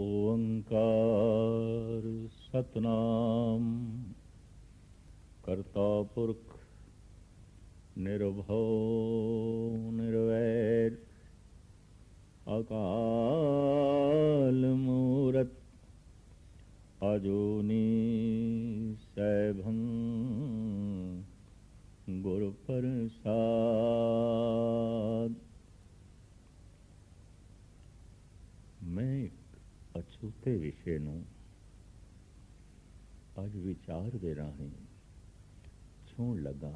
ओंकार सतनाम करता पुरख निर्भव निर्वैर अकाल मूरत अजूनी सैभं गुरु प्रसाद। मैं एक अछूते विषय ਨੂੰ ਅੱਜ ਵਿਚਾਰ ਦੇ ਰਾਹੀਂ ਛੂਣ ਲੱਗਾ।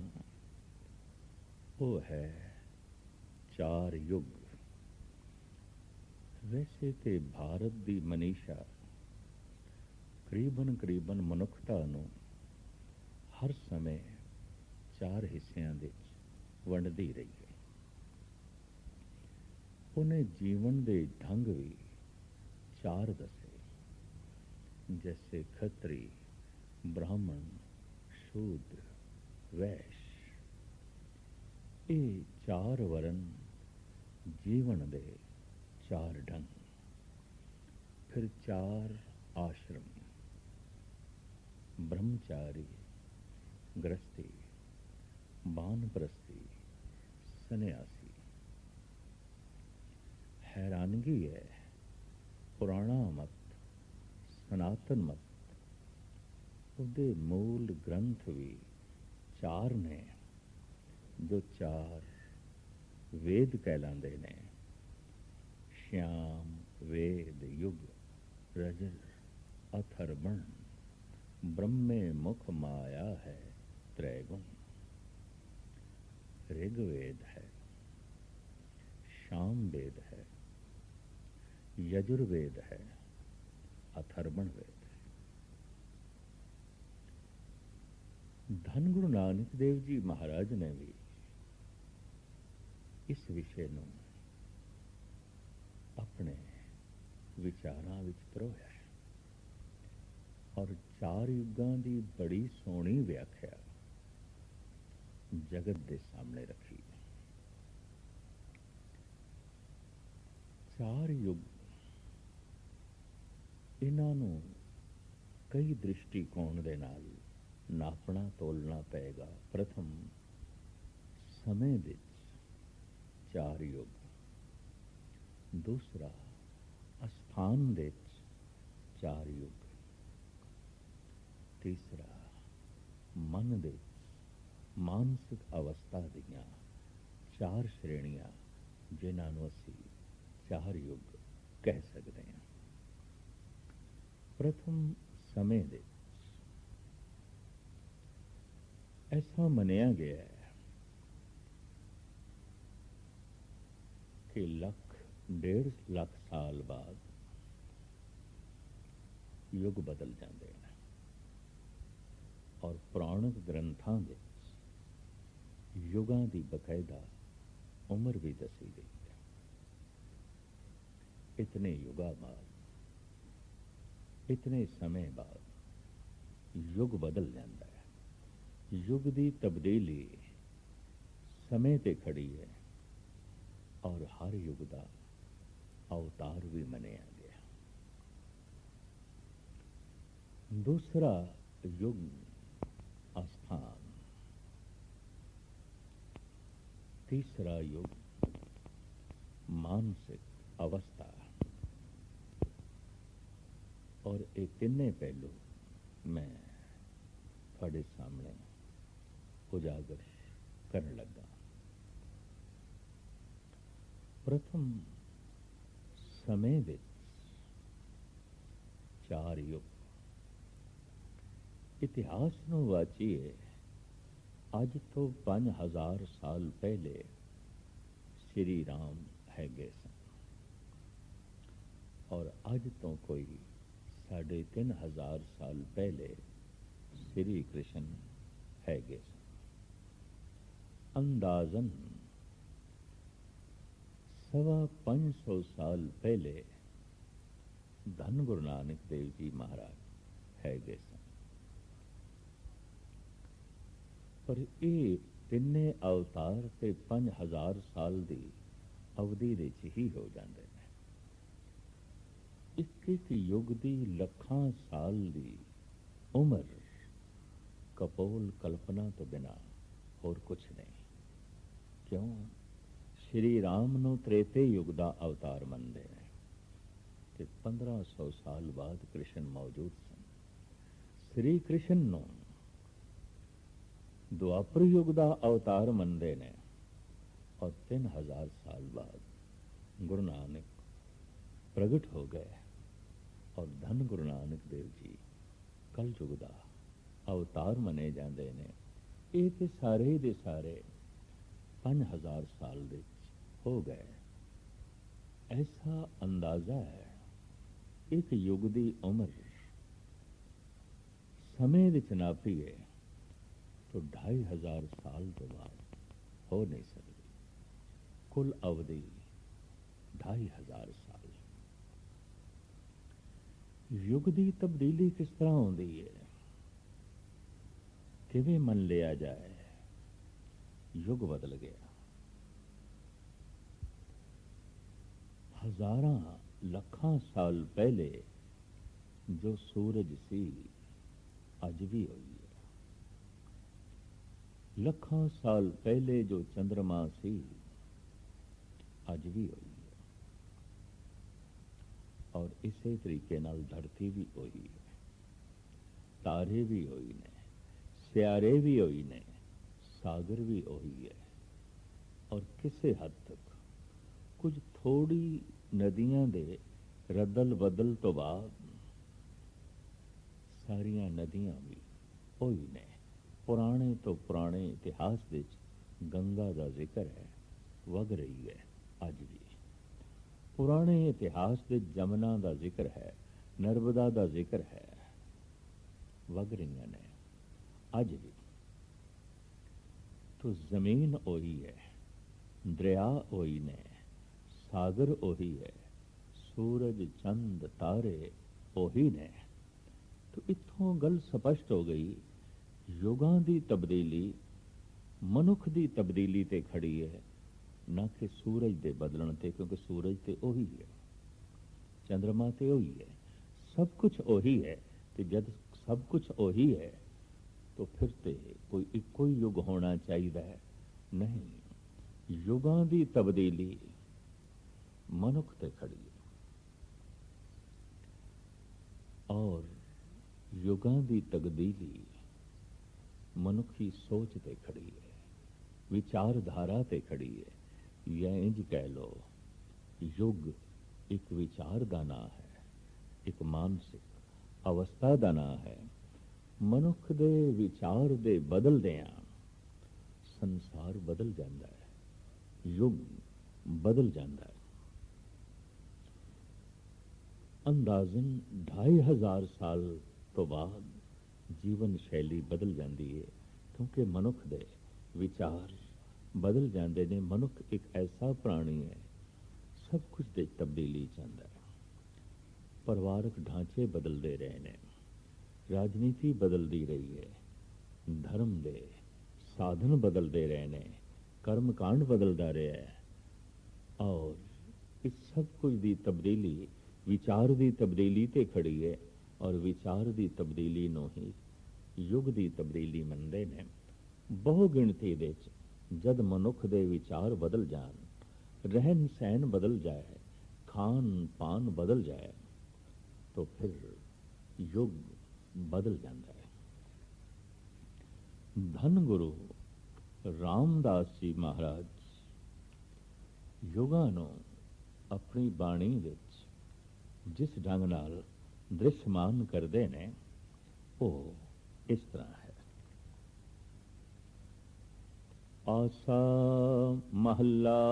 ਉਹ ਹੈ ਚਾਰ ਯੁੱਗ। ਵੈਸੇ ਤੇ ਭਾਰਤ ਦੀ ਮਨੀਸ਼ਾ ਕਰੀਬਨ ਮਨੁੱਖਤਾ ਨੂੰ ਹਰ ਸਮੇਂ ਚਾਰ ਹਿੱਸਿਆਂ ਵਿੱਚ ਵੰਡਦੀ ਰਹੀ ਹੈ। ਉਹਨੇ ਜੀਵਨ ਦੇ ਢੰਗ ਵੀ ਚਾਰ ਦੱਸੇ, जैसे खत्री, ब्राह्मण, शूद्र, वैश्य। ये चार वर्ण जीवन दे चार ढंग। फिर चार आश्रम, ब्रह्मचारी, गृहस्थी, वानप्रस्थी, सन्यासी। हैरानगी है, पुराना मत सनातन मत ਉਹਦੇ ਮੂਲ ਗ੍ਰੰਥ ਵੀ ਚਾਰ ਨੇ, ਜੋ ਚਾਰ ਵੇਦ ਕਹਿਲਾਂਦੇ ਨੇ। श्याम वेद युग रजर अथर्वण ब्रह्मे मुख माया है त्रैगुण। ऋग्वेद है, शाम वेद है, यजुर्वेद है, अथर्वण वेद। धन गुरु नानक देव जी महाराज ने भी इस विषय ਨੂੰ अपने विचारां विच परोया है और चार युगां दी बड़ी सोहनी व्याख्या जगत दे सामने रखी। चार युग इन्हां नूं कई दृष्टिकोण दे नाल नापना तोलना पेगा। प्रथम समय विच चार युग, दूसरा स्थान विच चार युग, तीसरा मन विच मानसिक अवस्था दियां चार श्रेणियां जिन्हां नूं असीं चार युग कह सकते हैं। प्रथम समय विच ऐसा मनिया गया है कि 1.5 लाख साल बाद युग बदल जाते हैं और पुराणिक ग्रंथां विच युगां दी बकायदा उम्र भी दसी गई है। इतने युगा बाद, इतने समय बाद युग बदल जाता है। युग दी तब्दीली समय ते खड़ी है और हर युग दा अवतार भी मनिया गया। दूसरा युग स्थान, तीसरा युग मानसिक अवस्था और ये तीने पहलू मैं थोड़े सामने उजागर करने लगा। प्रथम समय विच चार युग। इतिहास नूं वाचीए अज तो 5000 साल पहले श्री राम है गए सन और अज तो कोई 3500 साल पहले श्री कृष्ण है गए सन। अंदाजन 550 साल पहले धन गुरु नानक देव जी महाराज है गए सन। पर ये तिन्ने अवतार ते 5000 साल की अवधि ही हो जाते हैं। एक एक युग दी ਲੱਖਾਂ ਸਾਲ ਦੀ ਉਮਰ ਕਪੋਲ ਕਲਪਨਾ ਤੋਂ ਬਿਨਾ ਹੋਰ ਕੁਛ ਨਹੀਂ। ਕਿਉਂ? ਸ਼੍ਰੀ ਰਾਮ ਨੂੰ ਤ੍ਰੇਤੇ ਯੁਗ ਦਾ ਅਵਤਾਰ ਮੰਨਦੇ ਨੇ ਤੇ 1500 ਸਾਲ ਬਾਅਦ ਕ੍ਰਿਸ਼ਨ ਮੌਜੂਦ ਸਨ। ਸ੍ਰੀ ਕ੍ਰਿਸ਼ਨ ਨੂੰ ਦੁਆਪਰ ਯੁਗ ਦਾ ਅਵਤਾਰ ਮੰਨਦੇ ਨੇ ਔਰ 3000 ਸਾਲ ਬਾਅਦ ਗੁਰੂ ਨਾਨਕ ਪ੍ਰਗਟ ਹੋ ਗਏ ਔਰ ਧੰਨ ਗੁਰੂ ਨਾਨਕ ਦੇਵ ਜੀ ਕਲ ਯੁਗ ਦਾ ਅਵਤਾਰ ਮੰਨੇ ਜਾਂਦੇ ਨੇ। ਇਹ ਤੇ ਸਾਰੇ ਦੇ ਸਾਰੇ 5000 ਸਾਲ ਦੇ ਹੋ ਗਏ। ਐਸਾ ਅੰਦਾਜ਼ਾ ਹੈ ਇੱਕ ਯੁਗ ਦੀ ਉਮਰ ਸਮੇਂ ਵਿੱਚ ਨਾਪੀਏ तो 2500 साल तो बाद हो नहीं सकती। कुल अवधि 2500 साल। युग की तब्दीली किस तरह होती है, किवें मन लिया जाए? युग बदल गया। हजारां लखां साल पहले जो सूरज सी अज भी हुई है। ਲੱਖਾਂ ਸਾਲ ਪਹਿਲੇ ਜੋ ਚੰਦਰਮਾ ਸੀ ਅੱਜ ਵੀ ਹੋਈ ਹੈ ਔਰ ਇਸੇ ਤਰੀਕੇ ਨਾਲ ਧਰਤੀ ਵੀ ਹੋਈ ਹੈ, ਤਾਰੇ ਵੀ ਹੋਈ ਨੇ, ਸਿਆਰੇ ਵੀ ਹੋਈ ਨੇ, ਸਾਗਰ ਵੀ ਹੋਈ ਹੈ ਔਰ ਕਿਸੇ ਹੱਦ ਤੱਕ ਕੁਝ ਥੋੜੀ ਨਦੀਆਂ ਦੇ ਰੱਦਲ ਬਦਲ ਤੋਂ ਬਾਅਦ ਸਾਰੀਆਂ ਨਦੀਆਂ ਵੀ ਹੋਈ ਨੇ। ਪੁਰਾਣੇ ਤੋਂ ਪੁਰਾਣੇ ਇਤਿਹਾਸ ਵਿੱਚ ਗੰਗਾ ਦਾ ਜ਼ਿਕਰ ਹੈ, ਵਗ ਰਹੀ ਹੈ ਅੱਜ ਵੀ। ਪੁਰਾਣੇ ਇਤਿਹਾਸ ਵਿੱਚ ਜਮਨਾ ਦਾ ਜ਼ਿਕਰ ਹੈ, ਨਰਮਦਾ ਦਾ ਜ਼ਿਕਰ ਹੈ, ਵਗ ਰਹੀਆਂ ਨੇ ਅੱਜ ਵੀ। तो जमीन ओही है, दरिया ओही ने, सागर ओही है, सूरज चंद तारे ओही ने। तो इत्थों गल स्पष्ट हो गई, युगां दी तब्दीली मनुख दी तब्दीली ते खड़ी है, ना कि सूरज दे बदलण ते, क्योंकि सूरज ते ओही है, चंद्रमा ते ओही है, सब कुछ ओही है। ते जद सब कुछ ओही है तो फिर ते कोई इको ही युग होना चाहिए नहीं। युगां दी तब्दीली मनुख ते खड़ी है और युगां दी तब्दीली मनुखी सोच ते खड़ी है, विचारधारा ते खड़ी है। या इंज कह लो, युग एक विचार दा नां है, एक मानसिक अवस्था दा नां है। मनुख दे विचार दे बदलदियां संसार बदल जाता है, युग बदल जाता है। अंदाजन 2500 साल तो बाद जीवन शैली बदल जाती है, क्योंकि मनुख दे विचार बदल जाते ने। मनुख एक ऐसा प्राणी है, सब कुछ दे तब्दीली चाहता है। परिवारक ढांचे बदलते रहे ने, राजनीति बदलती रही है, धर्म दे साधन बदलते रहे ने, कर्मकांड बदलता रहा है और इस सब कुछ की तब्दीली विचार की तब्दीली ते खड़ी है। और विचार की तब्दीली नो ही युग की तब्दीली मनते ने। बहु गिणती दे जद मनुख दे विचार बदल जान, रहन सहन बदल जाए, खान पान बदल जाए, तो फिर युग बदल जाता है। धन गुरु रामदास जी महाराज युगां नूं अपनी बाणी विच जिस ढंग नाल दृश्यमान करते ने, वो इस तरह है। आसा महला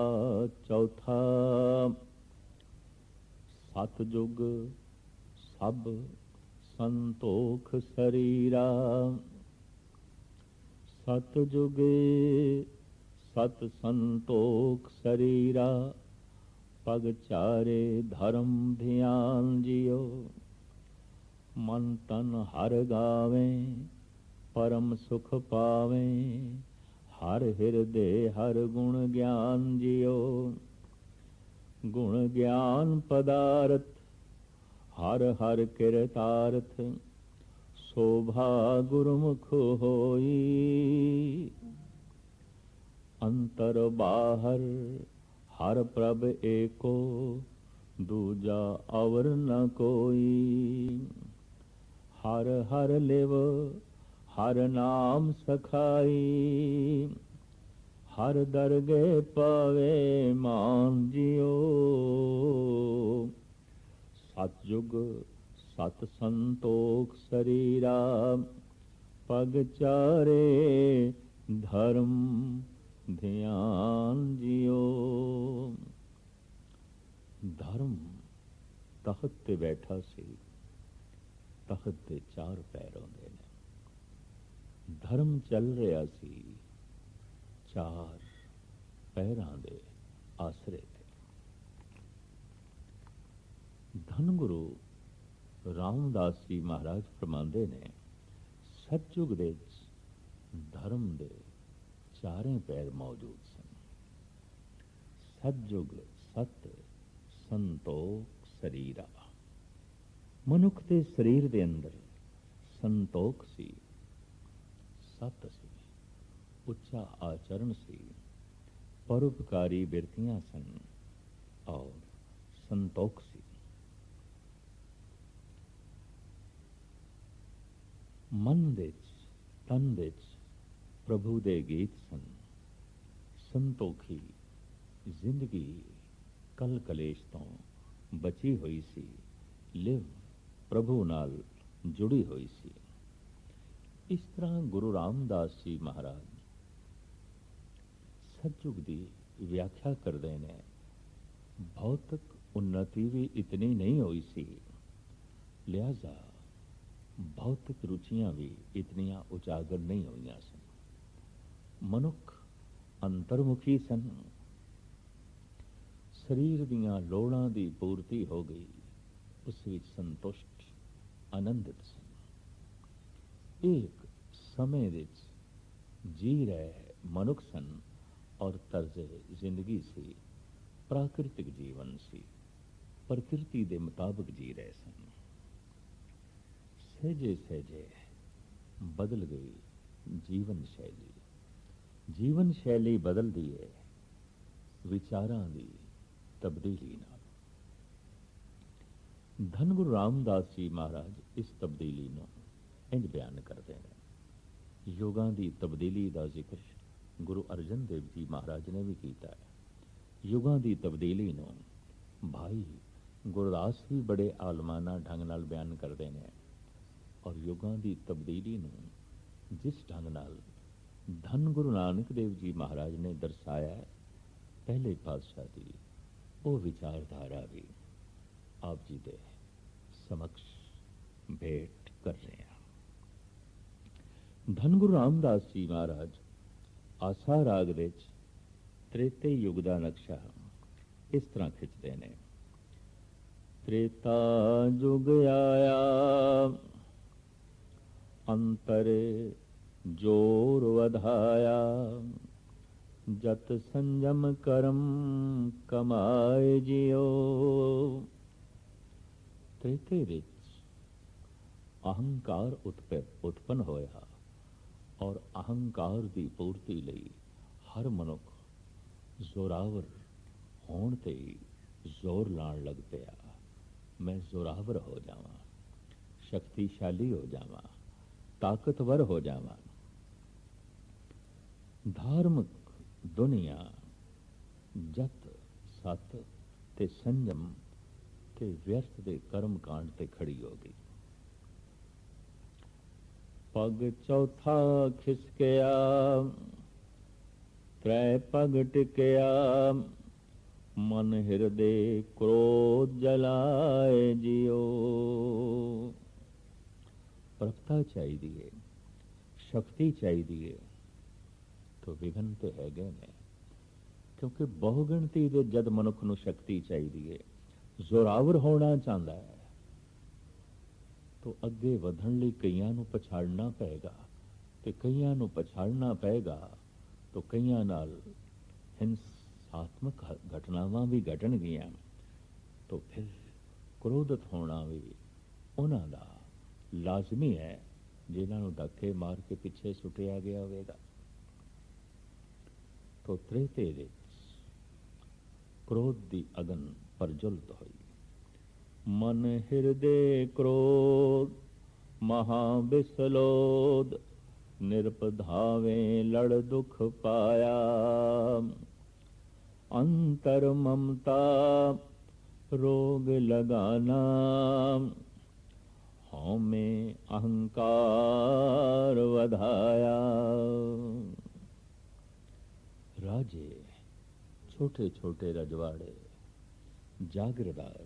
चौथा, सतजुग सब संतोख शरीरा। सतजुगे सत संतोख शरीरा, पग चारे धर्म ध्यान जियो। मन तन हर गावे, परम सुख पावे, हर हृदय हर गुण ज्ञान जियो। गुण ज्ञान पदार्थ हर हर किरतार्थ शोभा गुरुमुख होई। अंतर बाहर हर प्रभ एको दूजा अवर न कोई। हर हर लिव हर नाम सखाई। हर दरगे पावे मान जियो। सतयुग सत संतोख शरीरा पग चारे धर्म ध्यान जियो। धर्म तख्त ते बैठा सी, तख्त ते चार पैर होंदे ने। धर्म चल रहा सी चार पैरां दे आसरे ते। धन गुरु रामदास जी महाराज फरमांदे ने, सतयुग दे धर्म दे चारें पैर मौजूद सन। सतयुग सत संतोख शरीरा। मनुख के शरीर दे अंदर संतोख सी, सत सी, उच्चा आचरण सी, परोपकारी बिरतियां सन और संतोख सी। मन विच तन विच प्रभु दे गीत सन। संतोखी जिंदगी कल कलेश तो बची हुई सी, लिव प्रभु नाल जुड़ी हुई सी। इस तरह गुरु रामदास जी महाराज सतयुग की व्याख्या करते ने। भौतिक उन्नति भी इतनी नहीं हुई सी, लिहाजा भौतिक रुचियां भी इतनियां उजागर नहीं हुई सन। मनुख अंतर्मुखी सन। शरीर दियां लोड़ां दी पूर्ति हो गई, उस विच संतुष्ट आनंदित सन। एक समय विच जी रहे मनुख सन और तर्ज जिंदगी सी प्राकृतिक जीवन सी, प्रकृति के मुताबिक जी रहे सन। सहजे सहजे बदल गई जीवन शैली। जीवन शैली बदल दी है विचारां दी तब्दीली नाल। धन गुरु रामदास जी महाराज इस तब्दीली नूं इंज बयान करते हैं। युगां दी तब्दीली का जिक्र गुरु अर्जन देव जी महाराज ने भी किया है। युगां दी तब्दीली नूं भाई गुरदास भी बड़े आलमाना ढंग नाल बयान करते हैं। और युगां दी तब्दीली नूं जिस ढंग नाल धन गुरु नानक देव जी महाराज ने दर्शाया है, पहले पातशाह की वो विचारधारा भी आप जी दे समक्ष भेंट कर रहे हैं। धन गुरु रामदास जी महाराज आसा राग विच त्रेते युग का नक्शा इस तरह खिंचते ने। त्रेता युग आया अंतर जोर वधाया। जत संयम करम कमाए जियो। त्रेते विच अहंकार उत्पन्न होया और अहंकार की पूर्ति लई हर मनुख जोरावर होण ते जोर लाण लग पिया। मैं जोरावर हो जावां, शक्तिशाली हो जावां, ताकतवर हो जावां। धार्मिक दुनिया जत सत ते संयम ते व्यर्थ दे कर्म कांड ते खड़ी हो गई। पग चौथा खिसकया त्रै पग टिकया। मन हृदय क्रोध जलाए जियो। प्रभुता चाहिए, शक्ति चाहिए तो विघन तो है गए ने। क्योंकि बहुगिणती दे जद मनुख नूं शक्ति चाहिए, जोरावर होना चाहता है, तो अगे वधण लई कईयां नूं पछाड़ना पेगा। ते कईयां नूं पछाड़ना पेगा तो कईयां नाल हिंसात्मक घटनावां भी घटणगियां। तो फिर क्रोधित होना भी उन्हां दा लाजमी है जिन्हां नूं धक्के मार के पिछे सुटिया गया होवेगा। तो त्रेते विच क्रोध दी अगन प्रज्वलित होई। मन हिरदे क्रोध महाबिसलोद, निरपधावे लड़ दुख पाया। अंतर ममता रोग लगाना, हौं में अहंकार वधाया। राजे छोटे छोटे रजवाड़े जागीरदार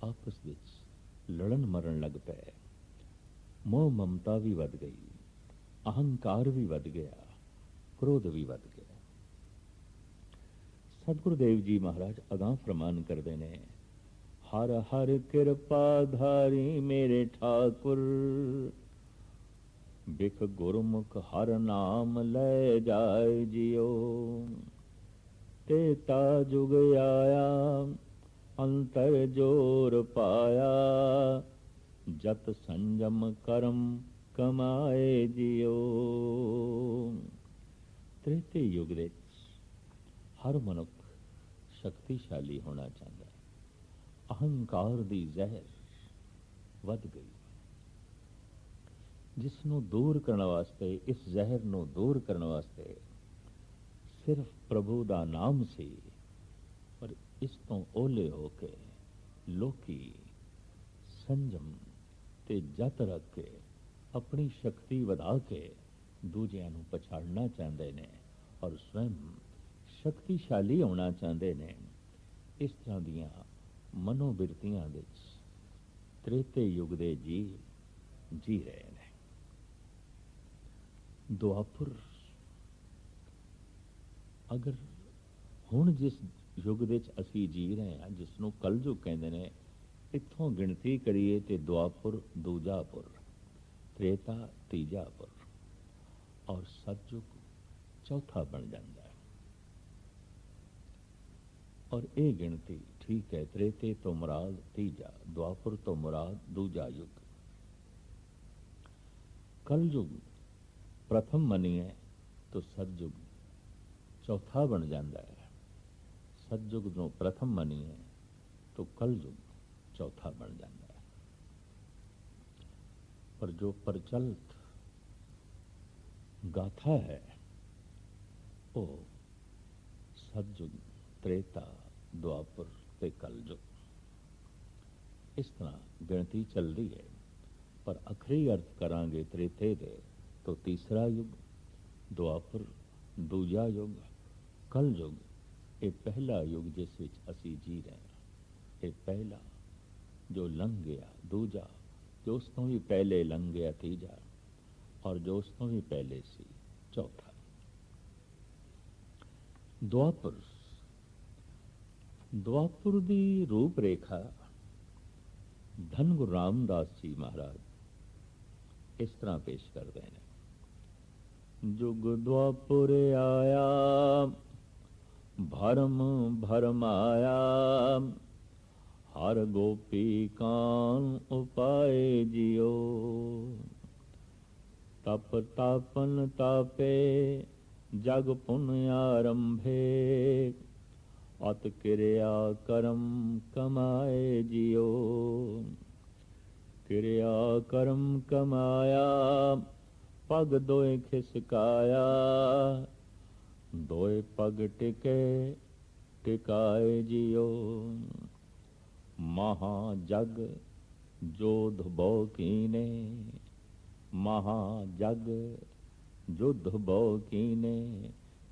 आपस विच लड़न मरण लग पे। मोह ममता भी वध गई, अहंकार भी वध गया, क्रोध भी वध गया। सतगुरुदेव जी महाराज अगां फरमान करते ने, हर हर कृपा धारी मेरे ठाकुर, बिख गुरमुख हर नाम ले जाए जियो। तेता जुग आया अंतर जोर पाया, जत संजम कर्म कमाए जियो। त्रेते युग दे हर मनुख शक्तिशाली होना चाहता है। अहंकार दी जहर वध गई, जिसनों दूर करने वास्ते, इस जहर नूं दूर करने वास्ते सिर्फ प्रभु दा नाम सी। पर इस तो ओले होके लोकी संजम ते जत रख के अपनी शक्ति वधा के दूजियां नूं पछाड़ना चाहते ने और स्वयं शक्तिशाली होना चाहते ने। इस तरह दियां मनोबिरतियां विच त्रेते युग दे जी रहे ने। दुआपुर अगर हुण जिस युग विच असी जी रहे हैं, जिसनों कलयुग कहते हैं, इत्थों गिणती करिए तो दुआपुर दूजापुर, त्रेता तीजापुर और सतयुग चौथा बन जाता है। और ये गिणती ठीक है, त्रेते तो मुराद तीजा, द्वापुर तो मुराद दूजा युग। कलयुग प्रथम मनीए तो सतयुग चौथा बन जाता है। सतयुग नो प्रथम मनीए तो कलयुग चौथा बन जाता है। पर जो प्रचलित गाथा है वो सतयुग, त्रेता, द्वापर ते कलयुग, इस तरह गिणती चल रही है। पर अखरी अर्थ करांगे त्रेते दे तो तीसरा युग, द्वापर दूजा युग, कलयुग ये पहला युग जिस विच असी जी रहे हैं। ये पहला जो लंघ गया, दूजा जो उस तो भी पहले लंघ गया, तीजा और जो उस तो भी पहले सी चौथा। द्वापर, द्वापुर दी रूप रेखा धन गुरु रामदास जी महाराज इस तरह पेश करते हैं। जुग द्वापुर आया भरम भरमाया, हर गोपी कान उपाय जियो। तप तापन तापे जग पुण्य आरंभे, अत क्रिया कर्म कमाए जियो। क्रिया कर्म कमाया पग दोए खिसकाया, दोए पग टिके टिकाए जियो। महाजग जोध बो कीने, महाजग जुद्ध बो कीने,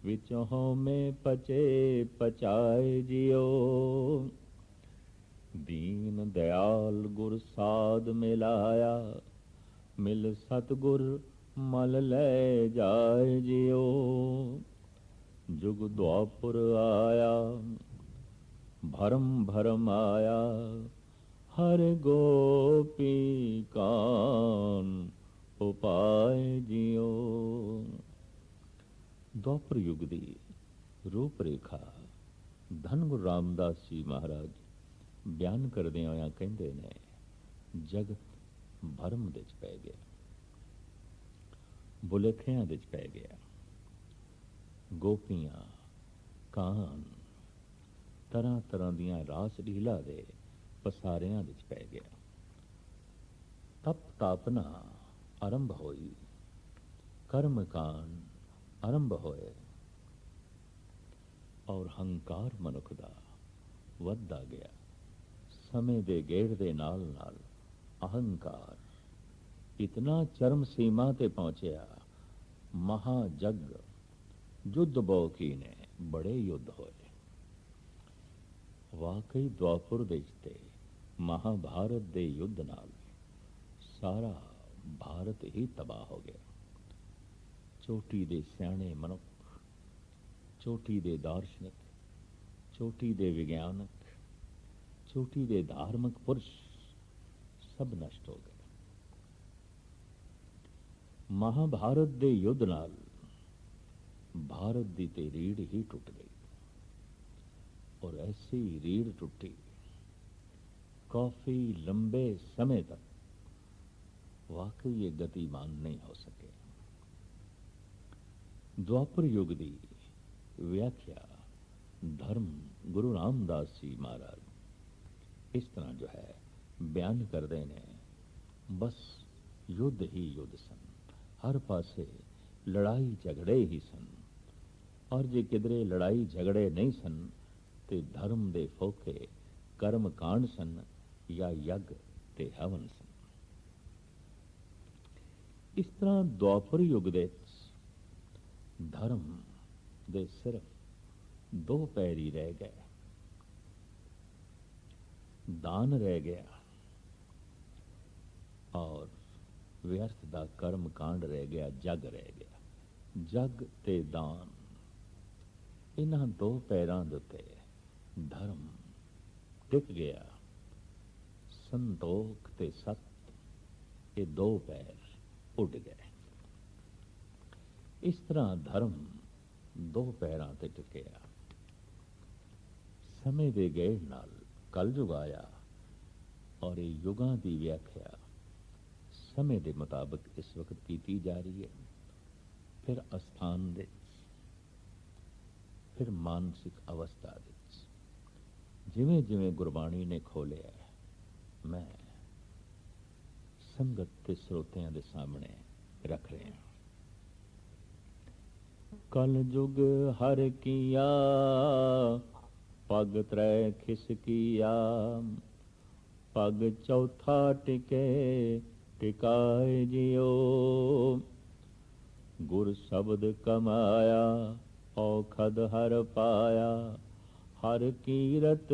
विचों में पचे पचाए जियो। दीन दयाल गुर साध मिलाया, मिल सतगुर मल ले जाए जियो। जुग द्वापुर आया भरम भरम आया, हर गोपी कान उपाय जियो। द्वापर युग दी रूप रेखा धन गुरु रामदास जी महाराज ਬਿਆਨ ਕਰਦੇ ਹੋਇਆ ਕਹਿੰਦੇ ਨੇ, ਜਗਤ ਭਰਮ ਦੇ ਚ ਪੈ ਗਿਆ, ਬੁਲੇਖਿਆਂ ਦੇ ਚ ਪੈ ਗਿਆ, ਗੋਪੀਆਂ ਕਾਨ ਤਰ੍ਹਾਂ ਤਰ੍ਹਾਂ ਦੀਆਂ ਰਾਸ ਲੀਲਾ ਦੇ ਪਸਾਰਿਆਂ ਵਿੱਚ ਪੈ ਗਿਆ। ਤਪ ਤਾਪਨਾ ਆਰੰਭ ਹੋਈ, ਕਰਮ ਕਾਂਡ ਆਰੰਭ ਹੋਏ, ਔਰ ਹੰਕਾਰ ਮਨੁੱਖ ਦਾ ਵੱਧਦਾ ਗਿਆ। ਸਮੇਂ ਦੇ ਗੇੜ ਦੇ ਨਾਲ ਨਾਲ ਅਹੰਕਾਰ ਇਤਨਾ ਚਰਮ ਸੀਮਾ ਤੇ ਪਹੁੰਚਿਆ, ਮਹਾਜਗ ਯੁੱਧ ਬੋਕੀ ਨੇ, ਬੜੇ ਯੁੱਧ ਹੋਏ। ਵਾਕਈ ਦੁਆਪੁਰ ਦੇਸ਼ ਤੇ ਮਹਾਭਾਰਤ ਦੇ ਯੁੱਧ ਨਾਲ ਸਾਰਾ ਭਾਰਤ ਹੀ ਤਬਾਹ ਹੋ ਗਿਆ। ਚੋਟੀ ਦੇ ਸਿਆਣੇ ਮਨੁੱਖ, ਚੋਟੀ ਦੇ ਦਾਰਸ਼ਨਿਕ, ਚੋਟੀ ਦੇ ਵਿਗਿਆਨਕ, ਚੋਟੀ ਦੇ ਧਾਰਮਿਕ ਪੁਰਸ਼ ਸਭ ਨਸ਼ਟ ਹੋ ਗਏ। ਮਹਾਭਾਰਤ ਦੇ ਯੁੱਧ ਨਾਲ ਭਾਰਤ ਦੀ ਤੇ ਰੀੜ ਹੀ ਟੁੱਟ ਗਈ, ਔਰ ਐਸੀ ਰੀੜ ਟੁੱਟੀ ਕਾਫੀ ਲੰਬੇ ਸਮੇਂ ਤੱਕ ਵਾਕਈ ਇਹ ਗਤੀਮਾਨ ਨਹੀਂ ਹੋ ਸਕੇ। ਦੁਆਪਰ ਯੁੱਗ ਦੀ ਵਿਆਖਿਆ ਧਰਮ ਗੁਰੂ ਰਾਮਦਾਸ ਜੀ ਮਹਾਰਾਜ ਇਸ ਤਰ੍ਹਾਂ ਜੋ ਹੈ ਬਿਆਨ ਕਰਦੇ ਨੇ, ਬਸ ਯੁੱਧ ਹੀ ਯੁੱਧ ਸਨ, ਹਰ ਪਾਸੇ ਲੜਾਈ ਝਗੜੇ ਹੀ ਸਨ, ਔਰ ਜੇ ਕਿਧਰੇ ਲੜਾਈ ਝਗੜੇ ਨਹੀਂ ਸਨ ਤੇ ਧਰਮ ਦੇ ਫੋਕੇ ਕਰਮ ਕਾਂਡ ਸਨ ਜਾਂ ਯੱਗ ਤੇ ਹਵਨ ਸਨ। ਇਸ ਤਰ੍ਹਾਂ ਦੁਆਪਰ ਯੁੱਗ ਦੇ ਧਰਮ ਦੇ ਸਿਰਫ ਦੋ ਪੈਰ ਹੀ ਰਹਿ ਗਏ, ਦਾਨ ਰਹਿ ਗਿਆ ਔਰ ਵਿਅਰਥ ਦਾ ਕਰਮ ਕਾਂਡ ਰਹਿ ਗਿਆ, ਜਗ ਰਹਿ ਗਿਆ। ਜਗ ਤੇ ਦਾਨ, ਇਹਨਾਂ ਦੋ ਪੈਰਾਂ ਦੇ ਉੱਤੇ ਧਰਮ ਟਿਕ ਗਿਆ। ਸੰਤੋਖ ਤੇ ਸਤ, ਇਹ ਦੋ ਪੈਰ ਉੱਡ ਗਏ। ਇਸ ਤਰ੍ਹਾਂ ਧਰਮ ਦੋ ਪੈਰਾਂ ਤੇ ਟਿਕਿਆ। ਸਮੇਂ ਦੇ ਗੇੜ ਨਾਲ ਕਲਯੁਗ ਆਇਆ, ਔਰ ਇਹ ਯੁਗਾਂ ਦੀ ਵਿਆਖਿਆ ਸਮੇਂ ਦੇ ਮੁਤਾਬਕ ਇਸ ਵਕਤ ਕੀਤੀ ਜਾ ਰਹੀ ਹੈ। ਫਿਰ ਅਸਥਾਨ ਦੇ, ਫਿਰ ਮਾਨਸਿਕ ਅਵਸਥਾ ਦੇ, ਜਿਵੇਂ ਜਿਵੇਂ ਗੁਰਬਾਣੀ ਨੇ ਖੋਲਿਆ, ਮੈਂ ਸੰਗਤ ਤੇ ਸਰੋਤਿਆਂ ਦੇ ਸਾਹਮਣੇ ਰੱਖ ਰਿਹਾ। ਕਲ ਜੁਗ ਹਰ ਕੀਆ, ਪਗ ਤ੍ਰੈ ਖਿਸਕੀਆ, ਪਗ ਚੌਥਾ ਟਿਕੇ ਟਿਕਾਏ ਜਿਉ। ਗੁਰ ਸ਼ਬਦ ਕਮਾਇਆ, ਔਖਦ ਹਰ ਪਾਇਆ, ਹਰ ਕੀਰਤ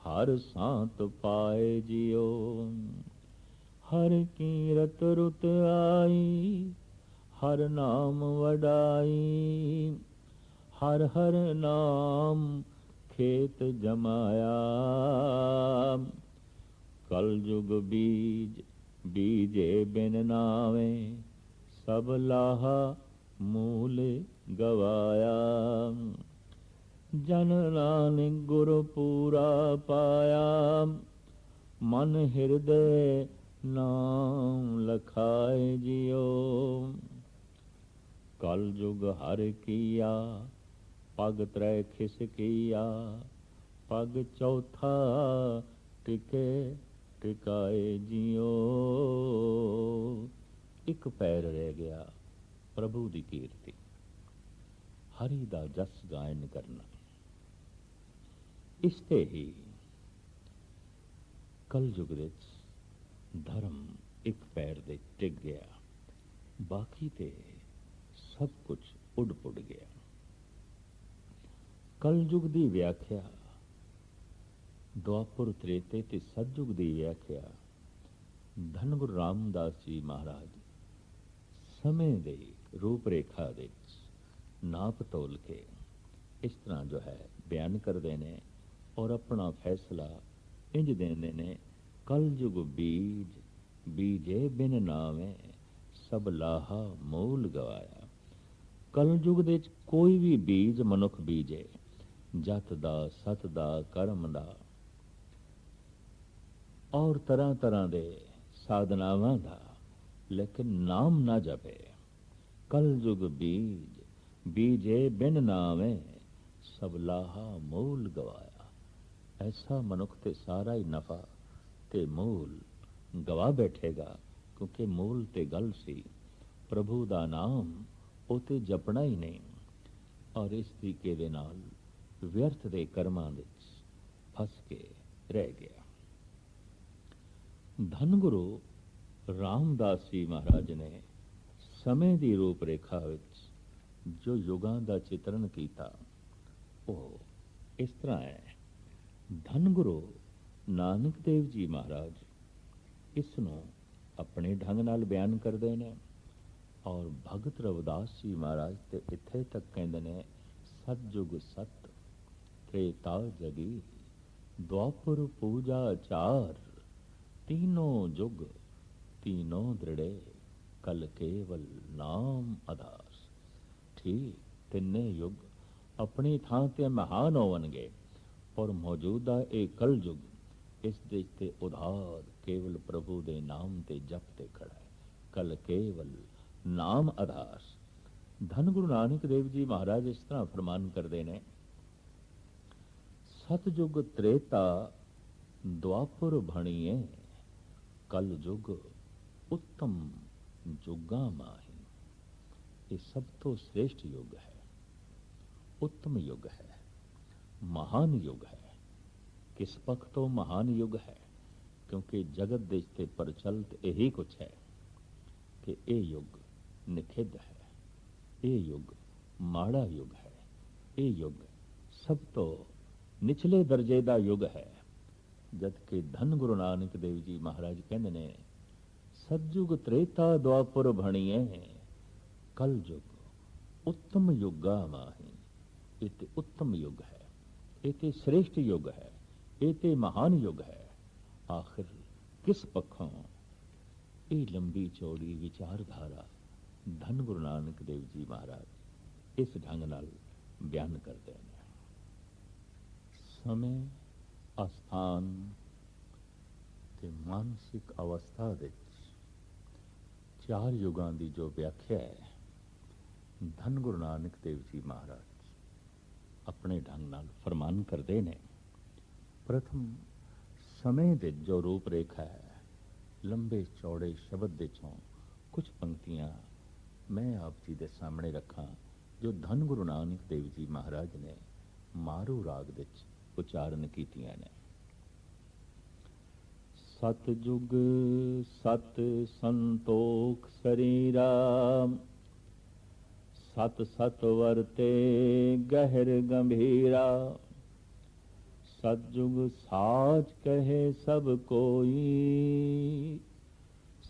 ਹਰ ਸਾਂਤ ਪਾਏ ਜਿਉ। ਹਰ ਕੀਰਤ ਰੁਤ ਆਈ, ਹਰ ਨਾਮ ਵਡਾਈ, ਹਰ ਹਰ ਨਾਮ ਖੇਤ ਜਮਾਇਆ। ਕਲ ਜੁਗ ਬੀਜ ਬੀਜੇ ਬਿਨ ਨਾਵੇਂ, ਸਭ ਲਾਹਾ ਮੂਲ ਗਵਾਇਆ। ਜਨ ਨਾਨਕ ਗੁਰ ਪੂਰਾ ਪਾਇਆ, ਮਨ ਹਿਰਦੇ ਨਾਮ ਲਖਾਏ ਜਿਉ। ਕਲ ਜੁਗ ਹਰ ਕੀਆ, ਪਗ ਤ੍ਰੈ ਖਿਸਕੀਆ, ਪਗ ਚੌਥਾ ਟਿਕੇ ਟਿਕਾਏ ਜਿਉ। ਇੱਕ ਪੈਰ ਰਹਿ ਗਿਆ, ਪ੍ਰਭੂ ਦੀ ਕੀਰਤੀ, ਹਰੀ ਦਾ ਜਸ ਗਾਇਨ ਕਰਨਾ। ਇਸ ਤੇ ਹੀ ਕਲ ਯੁਗ ਵਿੱਚ ਧਰਮ ਇੱਕ ਪੈਰ ਦੇ ਟਿਕ ਗਿਆ, ਬਾਕੀ ਤੇ ਸਭ ਕੁਝ ਉੱਡ ਪੁੱਡ ਗਿਆ। ਕਲ ਯੁਗ ਦੀ ਵਿਆਖਿਆ, ਦੁਆਪੁਰ ਤ੍ਰੇਤੇ ਤੇ ਸਤਯੁਗ ਦੀ ਵਿਆਖਿਆ ਧੰਨ ਗੁਰੂ ਰਾਮਦਾਸ ਜੀ ਮਹਾਰਾਜ ਸਮੇਂ ਦੇ ਰੂਪ ਰੇਖਾ ਵਿੱਚ ਨਾਪ ਤੋਲ ਕੇ ਇਸ ਤਰ੍ਹਾਂ ਜੋ ਹੈ ਬਿਆਨ ਕਰਦੇ ਨੇ, ਔਰ ਆਪਣਾ ਫੈਸਲਾ ਇੰਜ ਦਿੰਦੇ ਨੇ, ਕਲ ਯੁਗ ਬੀਜ ਬੀਜੇ ਬਿਨ ਨਾਵੇਂ, ਸਭ ਲਾਹਾ ਮੂਲ ਗਵਾਇਆ। ਕਲ ਯੁਗ ਦੇ ਵਿੱਚ ਕੋਈ ਵੀ ਬੀਜ ਮਨੁੱਖ ਬੀਜੇ, ਜਤ ਦਾ, ਸਤ ਦਾ, ਕਰਮ ਦਾ, और तरह तरह दे साधनावां दा, लेकिन नाम ना जपे। कल जुग बीज बीजे बिन नावे, सब लाहा मूल गवाया। ऐसा मनुख ते सारा ही नफा ते मूल गवा बैठेगा, क्योंकि मूल ते गल सी प्रभु ਦਾ ਨਾਮ ਉਹ ਤੇ ਜਪਣਾ ਹੀ ਨਹੀਂ, ਔਰ ਇਸ ਤਰੀਕੇ ਦੇ ਨਾਲ ਵਿਅਰਥ ਦੇ ਕਰਮਾਂ ਵਿੱਚ ਫਸ ਕੇ ਰਹਿ ਗਿਆ। ਧੰਨ ਗੁਰੂ ਰਾਮਦਾਸ ਜੀ ਮਹਾਰਾਜ ਨੇ ਸਮੇਂ ਦੀ ਰੂਪ ਰੇਖਾ ਵਿੱਚ ਜੋ ਯੁਗਾਂ ਦਾ ਚਿਤਰਨ ਕੀਤਾ ਉਹ ਇਸ ਤਰ੍ਹਾਂ ਹੈ। ਧੰਨ ਗੁਰੂ ਨਾਨਕ ਦੇਵ ਜੀ ਮਹਾਰਾਜ ਇਸ ਨੂੰ ਆਪਣੇ ਢੰਗ ਨਾਲ ਬਿਆਨ ਕਰਦੇ ਨੇ, ਔਰ ਭਗਤ ਰਵਿਦਾਸ ਜੀ ਮਹਾਰਾਜ ਤੇ ਇੱਥੇ ਤੱਕ ਕਹਿੰਦੇ ਨੇ, ਸਤਜੁਗ ਸਤ ਤ੍ਰੇਤਾ ਜਗੀ, ਦੁਆਪਰ ਪੂਜਾ ਚਾਰ, तीनों जुग तीनों दृढ़े, कल केवल नाम आधार। ठीक तिन्ने युग अपनी थां ते महान होवणगे, पर मौजूदा ये कल युग इस दे ते उधार केवल प्रभु दे नाम ते जप ते खड़ा है। कल केवल नाम आधार। धन गुरु नानक देव जी महाराज इस तरह फरमान करते हैं, सतयुग त्रेता द्वापर भणिए, कल युग उत्तम जुगा माही। ये सब तो श्रेष्ठ युग है, उत्तम युग है, महान युग है। किस पक्ष तो महान युग है, क्योंकि जगत देश ते प्रचलित यही कुछ है कि ये युग निखिद्ध है, ये युग माड़ा युग है, ये युग सब तो निचले दर्जे का युग है। जबकि धन गुरु नानक देव जी महाराज कहते ने, सतयुग त्रेता द्वापर भणिए, कल युग उत्तम युगा माही। ये उत्तम युग है, ये श्रेष्ठ युग है, ये महान युग है। आखिर किस पक्षों ये लंबी चौड़ी विचारधारा धन गुरु नानक देव जी महाराज इस ढंग नाल बयान करते हैं। समय अस्थान ते मानसिक अवस्था विच चार युगां दी जो व्याख्या है, धन गुरु नानक देव जी महाराज अपने ढंग नाल फरमान करते हैं। प्रथम समय दे जो रूप रेखा है, लंबे चौड़े शब्द विचों कुछ पंक्तियां मैं आप जी दे सामने रखा, जो धन गुरु नानक देव जी महाराज ने मारू राग विच उच्चारण कीतियां ने। सतयुग सत संतोख शरीरा, सत सत वरते गहर गंभीरा, सतयुग साच कहे सब कोई,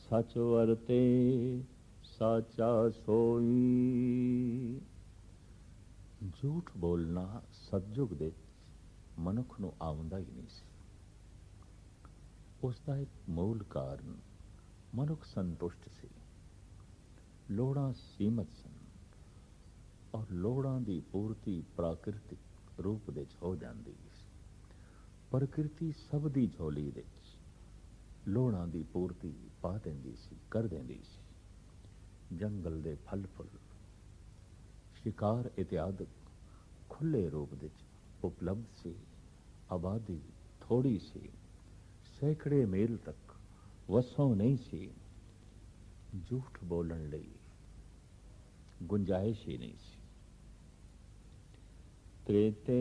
सच वरते साचा सोई। झूठ बोलना सतयुग दे मनुख ਨੂੰ ਆਉਂਦਾ ਹੀ ਨਹੀਂ ਸੀ। ਉਸ ਦਾ ਇੱਕ ਮੂਲ ਕਾਰਨ ਮਨੁੱਖ ਸੰਤੁਸ਼ਟ ਸੀ, ਲੋੜਾਂ ਸੀਮਤ ਸਨ, ਔਰ ਲੋੜਾਂ ਦੀ ਪੂਰਤੀ ਪ੍ਰਾਕਿਰਤਿਕ ਰੂਪ ਵਿੱਚ ਹੋ ਜਾਂਦੀ ਸੀ। ਪ੍ਰਕਿਰਤੀ ਸਭ ਦੀ ਝੋਲੀ ਵਿੱਚ ਲੋੜਾਂ ਦੀ ਪੂਰਤੀ ਪਾ ਦਿੰਦੀ ਸੀ, ਕਰ ਦਿੰਦੀ ਸੀ। ਜੰਗਲ ਦੇ ਫਲ ਫੁੱਲ, ਸ਼ਿਕਾਰ ਇਤਿਆਦਿ ਖੁੱਲੇ ਰੂਪ ਵਿੱਚ ਉਪਲਬਧ ਸੀ। आबादी थोड़ी सी, सैकड़े मील तक वसों नहीं सी। झूठ बोलन लई गुंजाइश ही नहीं सी। त्रेते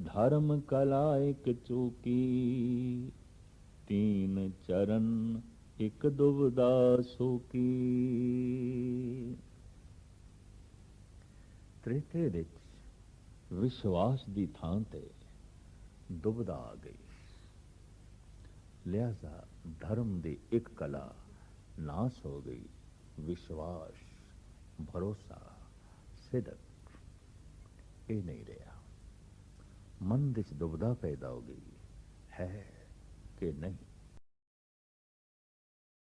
धर्म कला एक चूकी, तीन चरण एक दुविधा सूकी। त्रेते विच विश्वास दी थां ते दुविधा आ गई। लिहाजा धर्म की एक कला नाश हो गई। विश्वास, भरोसा, सिदक ये नहीं रहा। मन विच दुविधा पैदा हो गई, है कि नहीं।